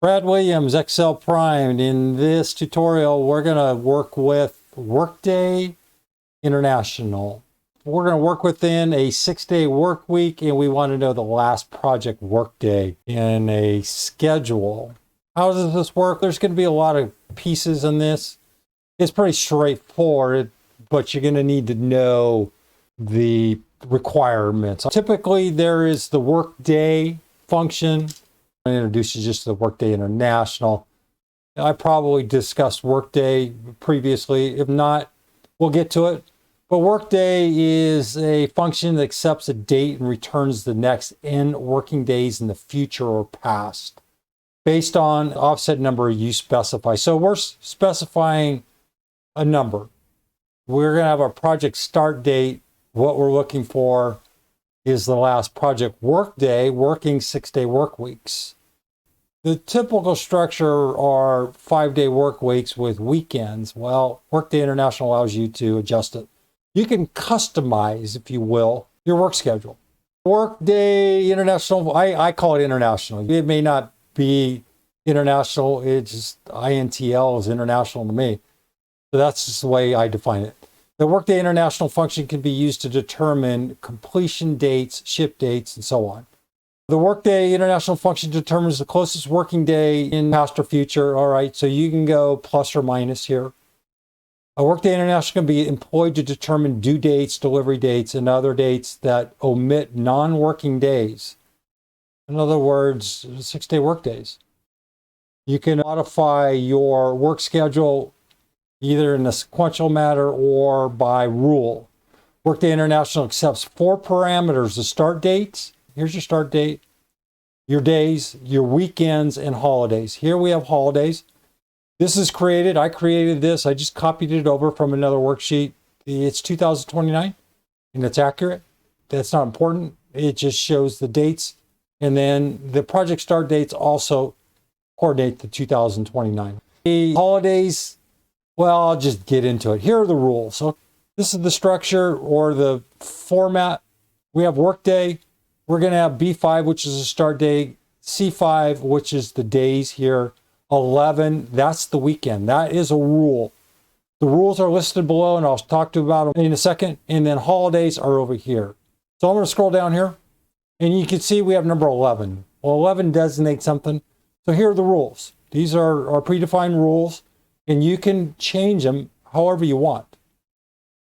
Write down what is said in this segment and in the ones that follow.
Brad Williams, Excel Prime. In this tutorial, we're going to work with Workday International. We're going to work within a 6-day work week, and we want to know the last project workday in a schedule. How does this work? There's going to be a lot of pieces in this. It's pretty straightforward, but you're going to need to know the requirements. Typically, there is the workday function. I introduce you just to the Workday International. I probably discussed Workday previously. If not, we'll get to it. But Workday is a function that accepts a date and returns the next n working days in the future or past based on offset number you specify. So we're specifying a number. We're going to have our project start date. What we're looking for is the last project workday, working 6-day work weeks. The typical structure are 5-day work weeks with weekends. Well, Workday International allows you to adjust it. You can customize, if you will, your work schedule. Workday International, I call it international. It may not be international, it's just INTL is international to me. So that's just the way I define it. The Workday International function can be used to determine completion dates, ship dates, and so on. The Workday International function determines the closest working day in past or future. All right, so you can go plus or minus here. A Workday International can be employed to determine due dates, delivery dates, and other dates that omit non-working days. In other words, 6-day workdays. You can modify your work schedule either in a sequential manner or by rule. Workday International accepts 4 parameters: the start dates. Here's your start date, your days, your weekends, and holidays. Here we have holidays. This is created. I created this. I just copied it over from another worksheet. It's 2029, and it's accurate. That's not important. It just shows the dates. And then the project start dates also coordinate the 2029. The holidays, well, I'll just get into it. Here are the rules. So this is the structure or the format. We have workday. We're going to have B5, which is the start date. C5, which is the days here. 11, that's the weekend. That is a rule. The rules are listed below, and I'll talk to you about them in a second. And then holidays are over here. So I'm going to scroll down here, and you can see we have number 11. Well, 11 designates something. So here are the rules. These are our predefined rules, and you can change them however you want.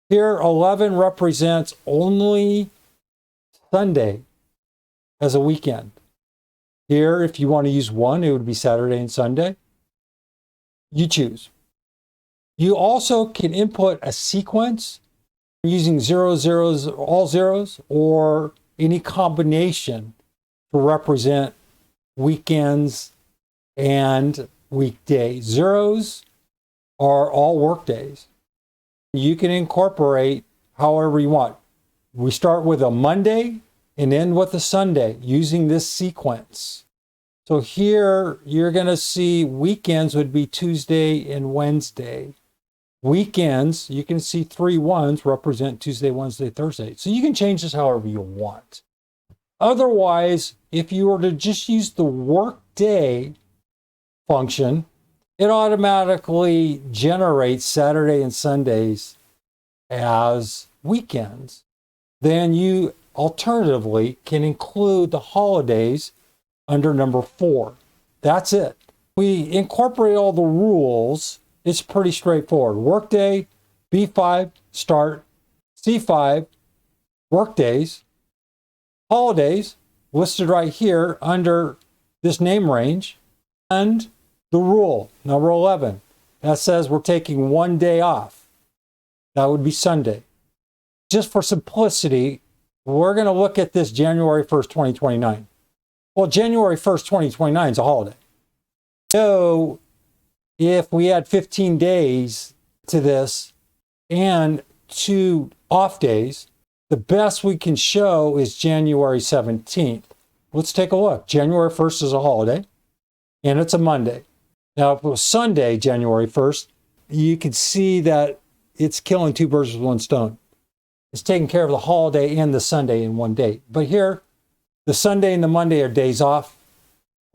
Here, 11 represents only Sunday as a weekend. Here, if you want to use one, it would be Saturday and Sunday. You choose. You also can input a sequence using 0, zeros, all zeros, or any combination to represent weekends and weekdays. Zeros are all work days. You can incorporate however you want. We start with a Monday and end with a Sunday using this sequence. So here you're going to see weekends would be Tuesday and Wednesday. Weekends, you can see 3 ones represent Tuesday, Wednesday, Thursday. So you can change this however you want. Otherwise, if you were to just use the workday function, it automatically generates Saturday and Sundays as weekends. Then you alternatively can include the holidays under number 4. That's it. We incorporate all the rules. It's pretty straightforward. Workday, B5, start, C5, workdays, holidays, listed right here under this name range, and the rule, number 11, that says we're taking 1 day off. That would be Sunday. Just for simplicity, we're going to look at this January 1st, 2029. Well, January 1st, 2029 is a holiday. So if we add 15 days to this and 2 off days, the best we can show is January 17th. Let's take a look. January 1st is a holiday, and it's a Monday. Now, if it was Sunday, January 1st, you could see that it's killing 2 birds with 1 stone. It's taking care of the holiday and the Sunday in one day. But here, the Sunday and the Monday are days off.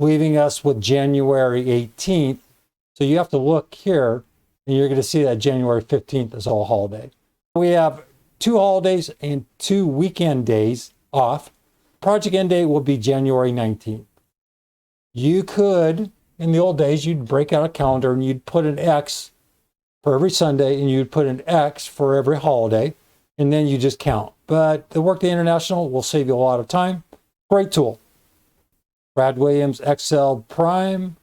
leaving us with January 18th. So you have to look here, and you're going to see that January 15th is all holiday. We have 2 holidays and 2 weekend days off. Project end date will be January 19th. You could, in the old days, you'd break out a calendar and you'd put an X for every Sunday and you'd put an X for every holiday, and then you just count. But the Workday International will save you a lot of time. Great tool. Brad Williams, Excel Prime.